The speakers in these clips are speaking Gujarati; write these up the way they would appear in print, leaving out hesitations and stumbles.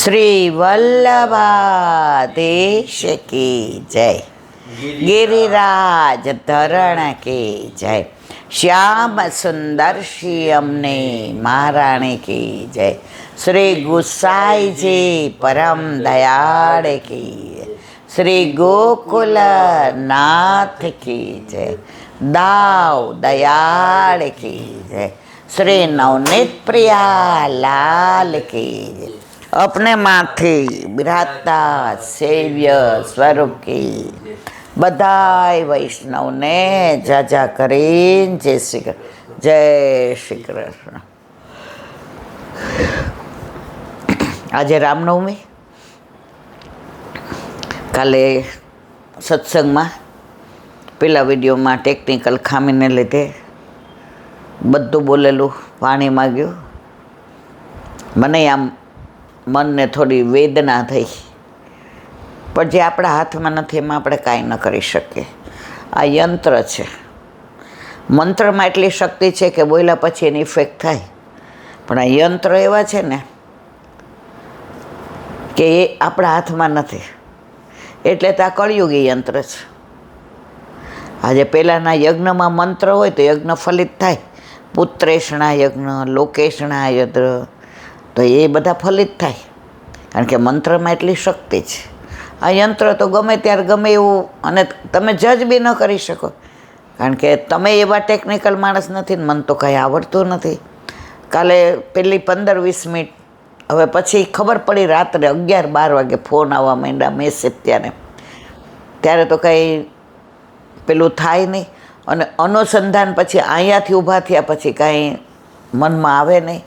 શ્રી વલ્લભાધીશ કી જય. गिरिराज धरण की जय. श्याम सुंदर श्यामने महाराणी की जय. श्री गुसाई जी परम दयाल की जय. श्री गोकुल नाथ की जय. दाव दयाल की जय. श्री नवनीत प्रिया लाल की जय. अपने माथे बिराजता सेव्य स्वरूप की बधाई वैष्णवने जाजा करीन जय श्री कृष्ण. जय श्री कृष्ण. આજે રામનવમી. કાલે સત્સંગમાં પેલા વિડીયોમાં ટેકનિકલ ખામીને લીધે બધું બોલેલું પાણી માગ્યું. મને આમ મનને થોડી વેદના થઈ, પણ જે આપણા હાથમાં નથી એમાં આપણે કાંઈ ન કરી શકીએ. આ યંત્ર છે. મંત્રમાં એટલી શક્તિ છે કે બોલ્યા પછી એની ઇફેક્ટ થાય, પણ આ યંત્ર એવા છે ને કે એ આપણા હાથમાં નથી. એટલે તો આ કળિયુગી યંત્ર છે. આજે પહેલાંના યજ્ઞમાં મંત્ર હોય તો યજ્ઞ ફલિત થાય. પુત્રેષણા યજ્ઞ, લોકેષણા યજ્ઞ, તો એ બધા ફલિત થાય, કારણ કે મંત્રમાં એટલી શક્તિ છે. આ યંત્ર તો ગમે ત્યારે ગમે એવું, અને તમે જજ બી ન કરી શકો, કારણ કે તમે એવા ટેકનિકલ માણસ નથી ને મને તો કાંઈ આવડતું નથી. કાલે પેલી 15-20 મિનિટ, હવે પછી ખબર પડી રાત્રે 11-12 વાગે ફોન આવવા માંડ્યા, મેસેજ. ત્યારે તો કંઈ પેલું થાય નહીં, અને અનુસંધાન પછી અહીંયાથી ઊભા થયા પછી કાંઈ મનમાં આવે નહીં.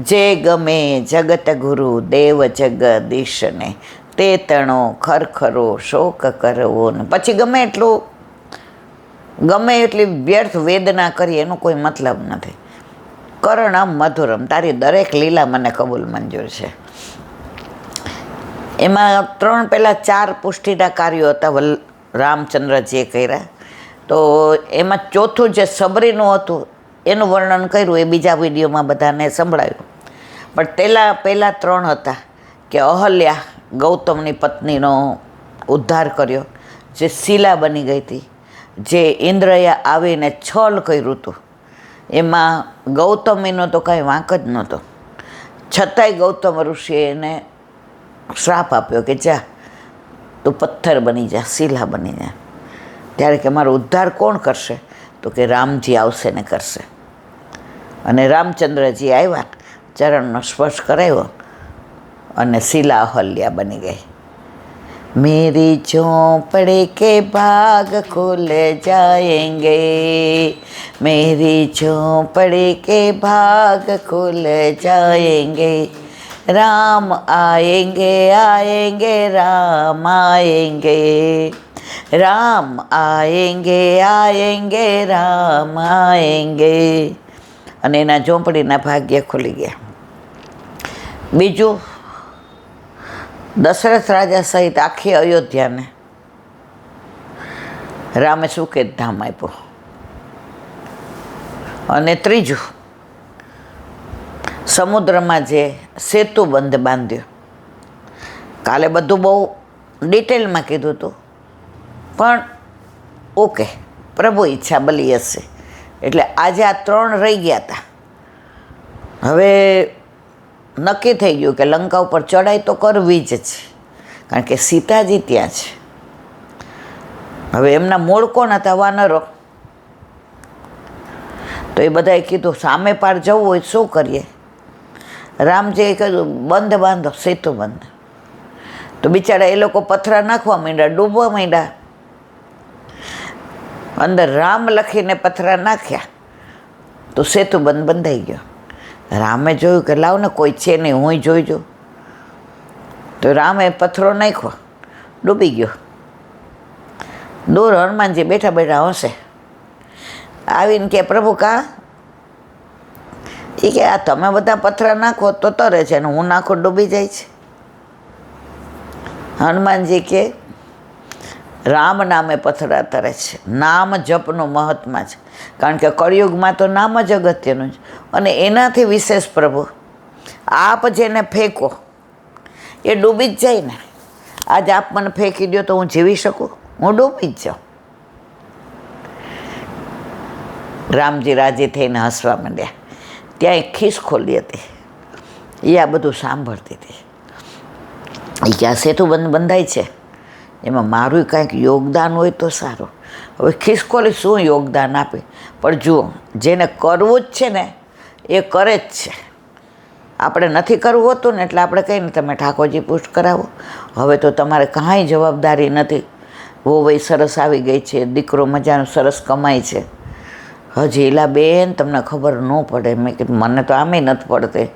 જે ગમે જગત ગુરુ દેવ જગદીશને, તે તણો ખરખરો શોક કરવો ને પછી ગમે એટલી વ્યર્થ વેદના કરી એનો કોઈ મતલબ નથી. કરણમ મધુરમ, તારી દરેક લીલા મને કબૂલ મંજૂર છે. એમાં 4 પુષ્ટિના કાર્યો હતા રામચંદ્રજીએ કર્યા. તો એમાં ચોથું જે સબરીનું હતું એનું વર્ણન કર્યું, એ બીજા વિડીયોમાં બધાને સંભળાયું. પણ પહેલાં 3 હતા કે અહલ્યા ગૌતમની પત્નીનો ઉદ્ધાર કર્યો, જે શીલા બની ગઈ હતી, જે ઇન્દ્રએ આવીને છલ કર્યું હતું. એમાં ગૌતમીનો તો કાંઈ વાંક જ નહોતો, છતાંય ગૌતમ ઋષિએ એને શ્રાપ આપ્યો કે જા તું પથ્થર બની જા, શીલા બની જા. ત્યારે કે મારો ઉદ્ધાર કોણ કરશે? તો કે રામજી આવશે ને કરશે. અને રામચંદ્રજી આવ્યા, ચરણનો સ્પર્શ કરાવ્યો અને શીલા અહલ્યા બની ગઈ. મેરી ઝોંપડે કે ભાગ ખુલ જાએંગે, મેરી ઝોંપડે કે ભાગ ખુલ જાએંગે, राम आएंगे आएंगे राम आएंगे, राम आएंगे आएंगे राम आएंगे. અને એના ઝોંપડીના ભાગ્ય ખુલી ગયા. બીજું, દશરથ રાજા સહિત આખી અયોધ્યાને રામે સુકેત ધામ આપ્યો. અને ત્રીજું, સમુદ્રમાં જે સેતુબંધ બાંધ્યો. કાલે બધું બહુ ડિટેલમાં કીધું હતું, પણ ઓકે, પ્રભુ ઈચ્છા બલી હશે. એટલે આજે આ 3 રહી ગયા હતા. હવે નક્કી થઈ ગયું કે લંકા ઉપર ચડાઈ તો કરવી જ છે, કારણ કે સીતાજી ત્યાં છે. હવે એમના મૂળ કોણ હતા? વાનરો. તો એ બધાએ કીધું સામે પાર જવું હોય શું કરીએ? રામજીએ કહ્યું બંધ બાંધો, સેતુ બંધ. તો બિચારા એ લોકો પથરા નાખવા માંડ્યા, ડૂબવા માંડ્યા. અંદર રામ લખીને પથરા નાખ્યા તો સેતુ બંધ બંધાઈ ગયો. રામે જોયું કે લાવ ને કોઈ છે નહીં, હું જોઈ જો. તો રામે પથ્થરો નાખ્યો, ડૂબી ગયો. દૂર હનુમાનજી બેઠા બેઠા હશે. આવીને કે પ્રભુ કાં? એ કે આ તમે બધા પથરા નાખો તો તરે છે, ને હું નાખો ડૂબી જાય છે. હનુમાનજી કે રામ નામે પથરા તરે છે. નામ જપનું મહત્ત્વ છે, કારણ કે કળિયુગમાં તો નામ જ અગત્યનું છે. અને એનાથી વિશેષ પ્રભુ આપ જેને ફેંકો એ ડૂબી જ જાય ને. આજ આપ મને ફેંકી દો તો હું જીવી શકું? હું ડૂબી જ જાઉં. રામજી રાજી થઈને હસવા માંડ્યા. ત્યાં એક ખિસકોલી હતી, એ આ બધું સાંભળતી હતી. એ કે આ સેતુબંધ બંધાય છે, એમાં મારું કાંઈક યોગદાન હોય તો સારું. હવે ખિસકોલી શું યોગદાન આપે? પણ જુઓ, જેને કરવું જ છે ને એ કરે જ છે. આપણે નથી કરવું હોતું ને એટલે આપણે કહીને તમે ઠાકોરજી પુષ્ટ કરાવો. હવે તો તમારે કાંઈ જવાબદારી નથી. વહુ સરસ આવી ગઈ છે, દીકરો મજાનો સરસ કમાય છે. હજી એલા બેન તમને ખબર ન પડે. મેં કીધું મને તો આમે નથી પડતી.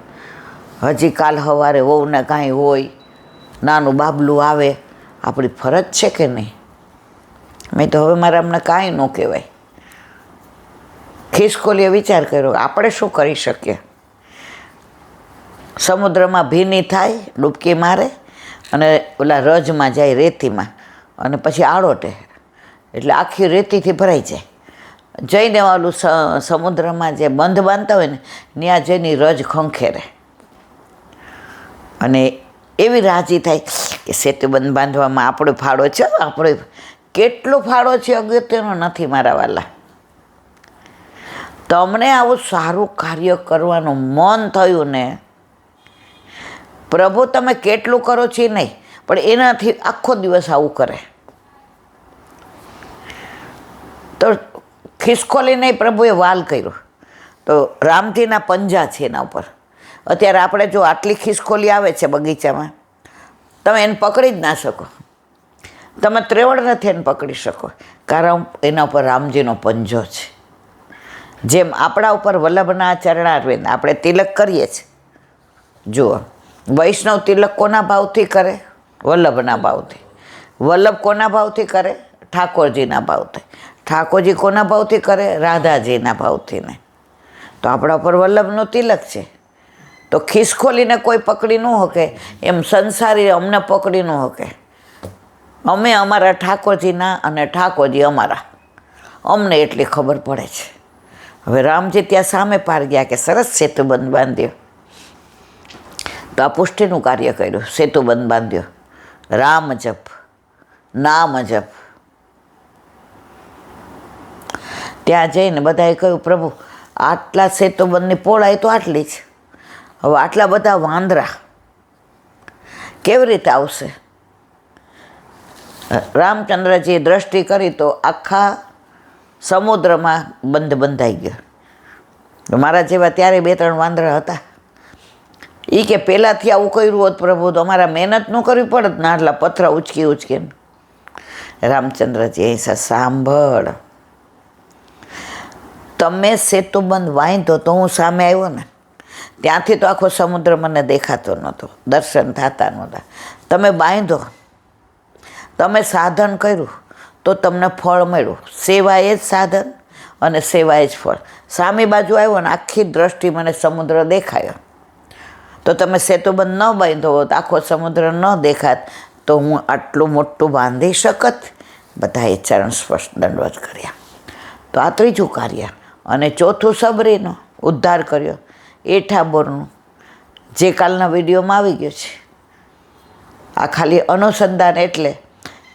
હજી કાલ સવારે વહુને કાંઈ હોય, નાનું બાબલું આવે, આપણી ફરજ છે કે નહીં? મેં તો હવે મારે અમને કાંઈ ન કહેવાય. ખિસકોલીએ વિચાર કર્યો, આપણે શું કરી શકીએ? સમુદ્રમાં ભીની થાય, ડૂબકી મારે અને ઓલા રજમાં જાય રેતીમાં, અને પછી આળોટે એટલે આખી રેતીથી ભરાઈ જાય. જઈને ઓલું સમુદ્રમાં જે બંધ બાંધતા હોય ને ત્યાં જઈને રજ ખંખેરે અને એવી રાજી થાય કે સેતુબંધ બાંધવામાં આપણો ફાળો છે. આપણો કેટલો ફાળો છે અગત્યનો નથી મારા વાલા. તમને આવું સારું કાર્ય કરવાનું મન થયું ને, પ્રભુ તમે કેટલું કરો છો એ નહીં, પણ એનાથી આખો દિવસ આવું કરે. તો ખિસકોલીને પ્રભુએ વાલ કર્યો. તો રામજીના પંજા છે એના ઉપર. અત્યારે આપણે જો આટલી ખિસકોલી આવે છે બગીચામાં, તમે એને પકડી જ ના શકો. તમે ત્રેવડ નથી એને પકડી શકો, કારણ એના ઉપર રામજીનો પંજો છે. જેમ આપણા ઉપર વલ્લભના ચરણારવિંદ આપણે તિલક કરીએ છીએ. જુઓ, વૈષ્ણવ તિલક કોના ભાવથી કરે? વલ્લભના ભાવથી. વલ્લભ કોના ભાવથી કરે? ઠાકોરજીના ભાવથી. ઠાકોરજી કોના ભાવથી કરે? રાધાજીના ભાવથી. ને તો આપણા પર વલ્લભનું તિલક છે. તો ખિસકોલીને કોઈ પકડી ન શકે, એમ સંસારી અમને પકડી ન શકે. અમે અમારા ઠાકોરજીના અને ઠાકોરજી અમારા, અમને એટલી ખબર પડે છે. હવે રામજી ત્યાં સામે પાર ગયા કે સરસ સેતુબંધ બાંધ્યો. તો આ પુષ્ટિનું કાર્ય કર્યું, સેતુબંધ બાંધ્યો. રામ જપ, નામ જપ. ત્યાં જઈને બધાએ કહ્યું, પ્રભુ આટલા સેતુબંધની પહોળાઈ તો આટલી જ, હવે આટલા બધા વાંદરા કેવી રીતે આવશે? રામચંદ્રજીએ દ્રષ્ટિ કરી તો આખા સમુદ્રમાં બંધ બંધાઈ ગયો. મારા જેવા ત્યારે 2-3 વાંદરા હતા. એ કે પહેલાંથી આવું કર્યું હોત પ્રભુ તો અમારા મહેનત ન કરવી પડત ને, આટલા પથરા ઉચકી ઉચકીને. રામચંદ્રજી સાંભળ, તમે સેતુબંધ વાંધો તો હું સામે આવ્યો ને, ત્યાંથી તો આખો સમુદ્ર મને દેખાતો નહોતો, દર્શન થતા નહોતા. તમે બાંધો, તમે સાધન કર્યું તો તમને ફળ મળ્યું. સેવા એ જ સાધન અને સેવા એ જ ફળ. સામી બાજુ આવ્યો ને આખી દ્રષ્ટિ મને સમુદ્ર દેખાયો. તો તમે સેતુબંધ ન બાંધો હોત, આખો સમુદ્ર ન દેખાત, તો હું આટલું મોટું બાંધી શકત? બધાએ ચરણ સ્પર્શ દંડવત કર્યા. તો આ ત્રીજું કાર્ય. અને ચોથું સબરીનો ઉદ્ધાર કર્યો, એ ઠાબોરનું, જે કાલના વિડીયોમાં આવી ગયો છે. આ ખાલી અનુસંધાન એટલે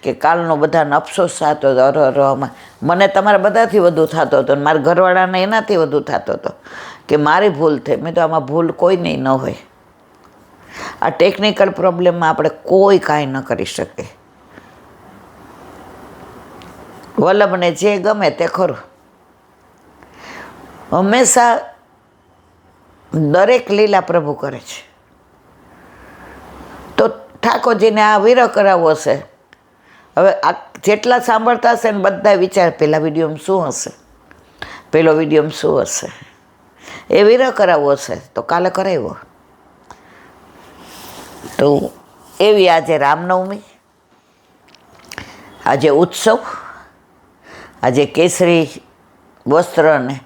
કે કાલનો બધાને અફસોસ થતો હતો. મને તમારા બધાથી વધુ થતો હતો, મારા ઘરવાળાને એનાથી વધુ થતો હતો કે મારી ભૂલ થઈ. મેં તો આમાં ભૂલ કોઈ નહીં ન હોય. આ ટેકનિકલ પ્રોબ્લેમમાં આપણે કોઈ કાંઈ ન કરી શકે. વલ્લભને જે ગમે તે ખરું. હંમેશા દરેક લીલા પ્રભુ કરે છે. તો ઠાકોરજીને આ વિરહ કરાવવો હશે. હવે આ જેટલા સાંભળતા હશે ને બધા વિચાર પહેલા વિડીયોમાં શું હશે, પહેલો વિડીયોમાં શું હશે. એ વિરહ કરાવવો હશે તો કાલે કરાવ્યો. તો એવી આજે રામનવમી, આજે ઉત્સવ, આજે કેસરી વસ્ત્રને,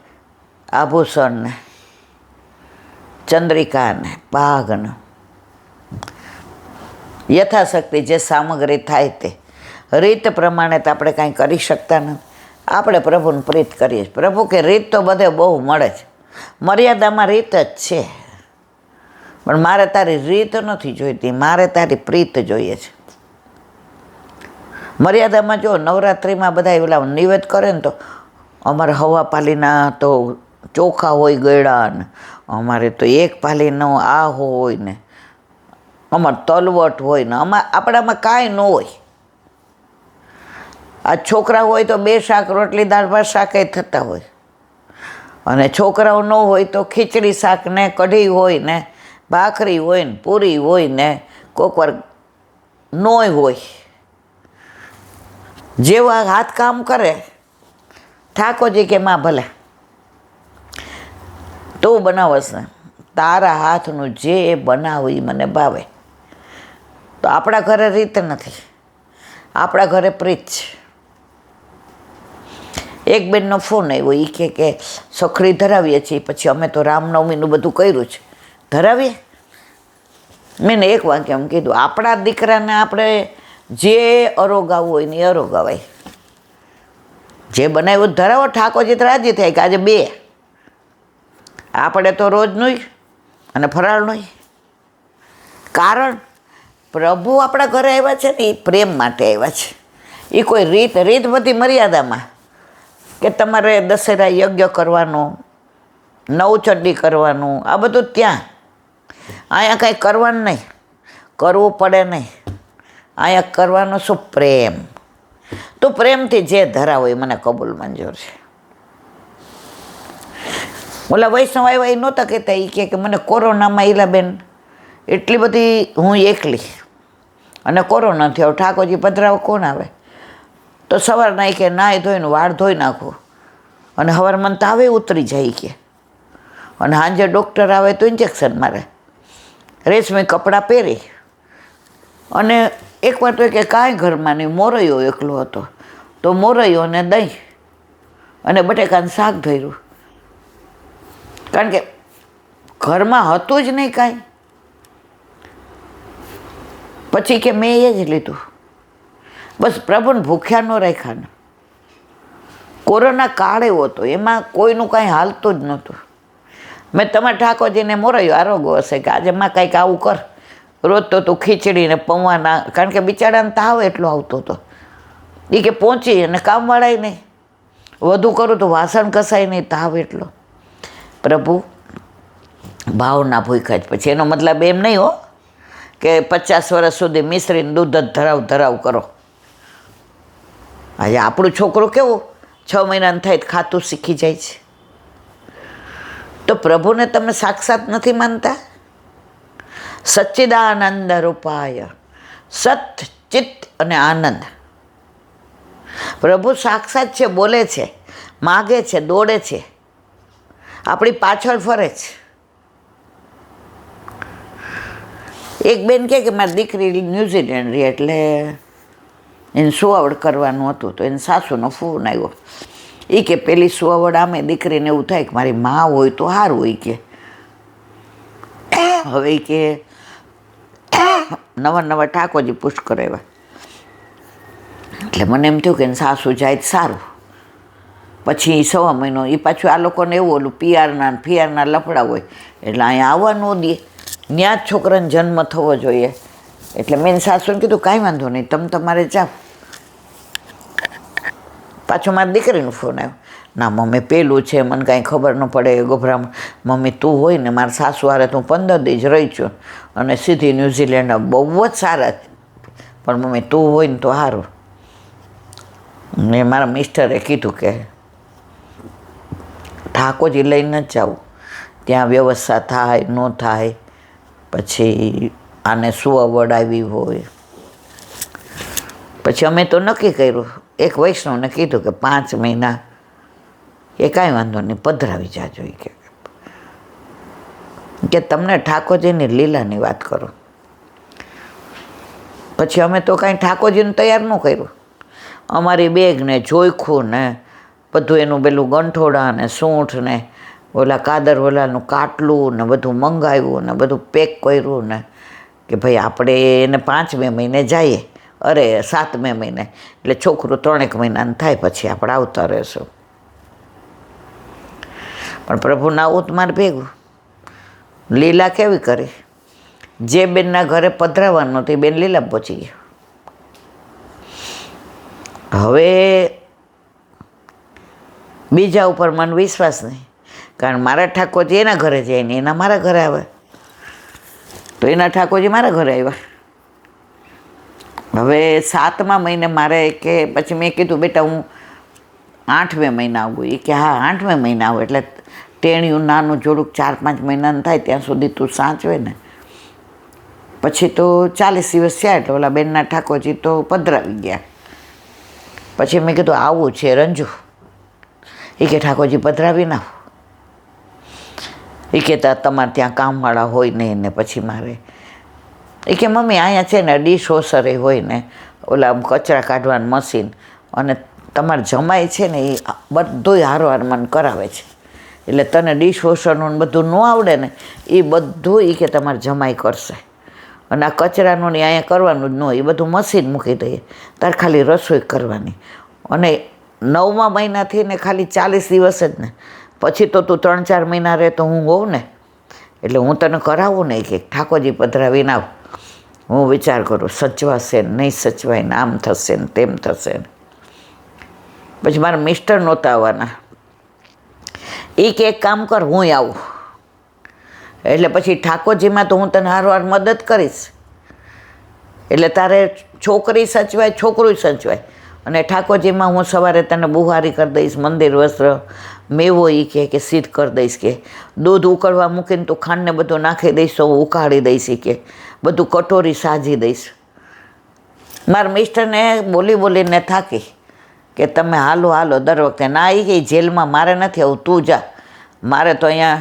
આભૂષણને, ચંદ્રિકાને, પાઘને, યથાશક્તિ જે સામગ્રી થાય તે રીત પ્રમાણે તો આપણે કાંઈ કરી શકતા નથી. આપણે પ્રભુને પ્રીત કરીએ છીએ. પ્રભુ કે રીત તો બધે બહુ મળે છે, મર્યાદામાં રીત જ છે. પણ મારે તારી રીત નથી જોઈતી, મારે તારી પ્રીત જોઈએ છે. મર્યાદામાં જો નવરાત્રિમાં બધા ઓલા નિવેદ કરે ને તો અમારે હવા પાલીના તો ચોખા હોય ગળ્યા ને, અમારે તો એક પાલીનો આ હોય ને, અમારે તલવટ હોય ને, આપણામાં કાંઈ ન હોય. આ છોકરા હોય તો 2 શાક રોટલી દાળ ભાત શાકે થતા હોય, અને છોકરાઓ ન હોય તો ખીચડી શાક ને કઢી હોય ને, ભાખરી હોય ને, પૂરી હોય ને, કોકવાર નોય હોય. જેવા હાથ કામ કરે ઠાકોરજી કે માં ભલે તું બનાવસ ને, તારા હાથનું જે બનાવું એ મને ભાવે. તો આપણા ઘરે રીત નથી, આપણા ઘરે પ્રીત છે. એક બેનનો ફોન આવ્યો, એ કે સખડી ધરાવીએ છીએ, પછી અમે તો રામનવમીનું બધું કર્યું છે, ધરાવીએ. મેં એક વાક્ય એમ કીધું, આપણા દીકરાને આપણે જે અરોગાવું હોય ને એ અરોગાવાય. જે બનાવ્યું ધરાવો, ઠાકોરજી તો રાજી થાય કે આજે 2. આપણે તો રોજનું અને ફરાળનું. કારણ પ્રભુ આપણા ઘરે આવ્યા છે ને એ પ્રેમ માટે આવ્યા છે. એ કોઈ રીત બધી મર્યાદામાં, કે તમારે દશેરા યજ્ઞ કરવાનો, નવચંડી કરવાનું, આ બધું ત્યાં. અહીંયા કાંઈ કરવાનું નહીં, કરવું પડે નહીં. અહીંયા કરવાનો શું? પ્રેમ. તો પ્રેમથી જે ધરાવો એ મને કબૂલ મંજૂર છે. ઓલા વૈષ્ણવ આવ્યા એ નહોતા કહેતા, એ કે મને કોરોનામાં ઈલાબેન એટલી બધી હું એકલી, અને કોરોના થયો, ઠાકોરજી પધરાવો કોણ આવે? તો સવારના કે નાહી ધોઈને વાળ ધોઈ નાખું, અને સવારે મને તાવે ઉતરી જાય કે, અને સાંજે ડૉક્ટર આવે તો ઇન્જેક્શન મારે, રેશમી કપડાં પહેરી. અને એકવાર તો કે કાંઈ ઘરમાં નહીં, મોરૈયો એકલો હતો, તો મોરૈયો અને દહીં અને બટેકાનું શાક ધર્યું, કારણ કે ઘરમાં હતું જ નહીં કાંઈ. પછી કે મેં એ જ લીધું, બસ પ્રભુને ભૂખ્યા ન રાખ્યા ને. કોરોના કાળ એવો હતો, એમાં કોઈનું કાંઈ હાલતું જ નહોતું. મેં તમારા ઠાકોરજીને મોરૈયો આરોગ્ય હશે કે આજે માં કંઈક આવું કર. રોજ તો તું ખીચડી ને પૌવાના, કારણ કે બિચારાને તાવ એટલો આવતો હતો. એ કે પહોંચી અને કામવાળાય નહીં, વધુ કરું તો વાસણ કસાય નહીં, તાવ એટલો. પ્રભુ ભાવના ભૂખ્યા જ. પછી એનો મતલબ એમ નહીં હો કે 50 વર્ષ સુધી મિશ્રીને દૂધ જ ધરાવ કરો. આજે આપણું છોકરું કેવું 6 મહિનાનું થાય ખાતું શીખી જાય છે. તો પ્રભુને તમે સાક્ષાત નથી માનતા? સચ્ચિદાનંદ રૂપાય, સત ચિત્ત અને આનંદ. પ્રભુ સાક્ષાત છે, બોલે છે, માગે છે, દોડે છે, આપણી પાછળ ફરે છે. એક બેન કે મારી દીકરી ન્યૂઝીલેન્ડ રહી, એટલે એને સુવાવડ કરવાનું હતું, તો એને સાસુનો ફોન આવ્યો. એ કે પેલી સુવાવડ આમે દીકરીને એવું થાય કે મારી મા હોય તો સારું હોય કે. હવે એ કે નવા ઠાકોરજી પુષ્ટ કરાવ્યા, એટલે મને એમ થયું કે સાસુ જાય સારું. પછી 1.25 મહિનો એ પાછું આ લોકોને એવું ઓલું ફિયારના લફડા હોય, એટલે અહીંયા આવવા ન દે, ત્યાં જ છોકરાને જન્મ થવો જોઈએ. એટલે મેં સાસુને કીધું કાંઈ વાંધો નહીં, તમે તમારે જાઓ. પાછો મારી દીકરીનો ફોન આવ્યો, ના મમ્મી પેલું છે, મને કાંઈ ખબર ન પડે ગભરામણ. મમ્મી તું હોય ને મારા સાસુ હારે તું 15 દી જ રહી છું, અને સીધી ન્યૂઝીલેન્ડ બહુ જ સારા છે, પણ મમ્મી તું હોય ને તો સારું. ને મારા મિસ્ટરે કીધું કે ઠાકોરજી લઈને જ જાઉં, ત્યાં વ્યવસ્થા થાય ન થાય, પછી આને સુવાવડ આવી હોય. પછી અમે તો નક્કી કર્યું, એક વૈષ્ણવને કીધું કે 5 મહિના એ કાંઈ વાંધો નહીં, પધરાવી જાજો કે તમને ઠાકોરજીની લીલાની વાત કરો. પછી અમે તો કાંઈ ઠાકોરજીને તૈયાર ન કર્યું. અમારી બેગને જોઈખું ને બધું એનું પેલું ગંઠોડા ને સૂંઠ ને ઓલા કાદર ઓલાનું કાટલું ને બધું મંગાવ્યું ને બધું પેક કર્યું ને કે ભાઈ આપણે એને 5મે મહિને જઈએ, અરે 7મે મહિને, એટલે છોકરું 3 મહિનાનું થાય પછી આપણે આવતા રહેશું. પણ પ્રભુના આવું મારે ભેગું લીલા કેવી કરી, જે બેનના ઘરે પધરાવાનું તે બેન લીલામ પહોંચી ગયા. હવે બીજા ઉપર મને વિશ્વાસ નહીં, કારણ મારા ઠાકોરજી એના ઘરે જાય ને એના મારા ઘરે આવે, તો એના ઠાકોરજી મારા ઘરે આવ્યા. હવે 7મા મહિને મારે કે પછી મેં કીધું બેટા હું 8મે મહિના આવું. એ કે હા 8મે મહિના આવું, એટલે ટેણિયું નાનું જોડુંક 4-5 મહિનાનું થાય ત્યાં સુધી તું સાચવે ને. પછી તો 40 દિવસ થયા એટલે ઓલા બેનના ઠાકોરજી તો પધરાવી ગયા. પછી મેં કીધું આવું છે રંજુ. એ કે ઠાકોરજી પધરાવી ના. એ કહેતા તમારે ત્યાં કામવાળા હોય નહીં ને પછી મારે. એ કે મમ્મી અહીંયા છે ને ડીશ વોશર હોય ને ઓલા કચરા કાઢવાનું મશીન, અને તમારે જમાય છે ને એ બધું હારવાર મને કરાવે છે, એટલે તને ડીશ વોશરનું બધું ન આવડે ને એ બધું એ કે તમારે જમાઈ કરશે, અને આ કચરાનું ને અહીંયા કરવાનું જ ન હોય, એ બધું મશીન મૂકી દઈએ, તારે ખાલી રસોઈ કરવાની. અને 9મા મહિનાથી ને ખાલી 40 દિવસ જ ને, પછી તો તું 3-4 મહિના રહે તો હું હોઉં ને, એટલે હું તને કરાવું ને કે ઠાકોરજી પધરાવીને આવ. હું વિચાર કરું સચવાશે ને નહીં સચવાય ને આમ થશે ને તેમ થશે ને. પછી મારા મિસ્ટર નહોતા આવવાના. એ કે એક કામ કર હું આવું, એટલે પછી ઠાકોરજીમાં તો હું તને હારવાર મદદ કરીશ, એટલે તારે છોકરી સચવાય છોકરું સચવાય, અને ઠાકોરજીમાં હું સવારે તને બુહારી કરી દઈશ, મંદિર વસ્ત્ર મેવો એ કે સિદ્ધ કરી દઈશ, કે દૂધ ઉકળવા મૂકીને તું ખાંડને બધું નાખી દઈશ તો હું ઉકાળી દઈશ, કે બધું કટોરી સાજી દઈશ. મારા મિસ્ટરને બોલીને થાકી કે તમે હાલો દર વખતે ના. એ કે જેલમાં મારે નથી આવું, તું જા, મારે તો અહીંયા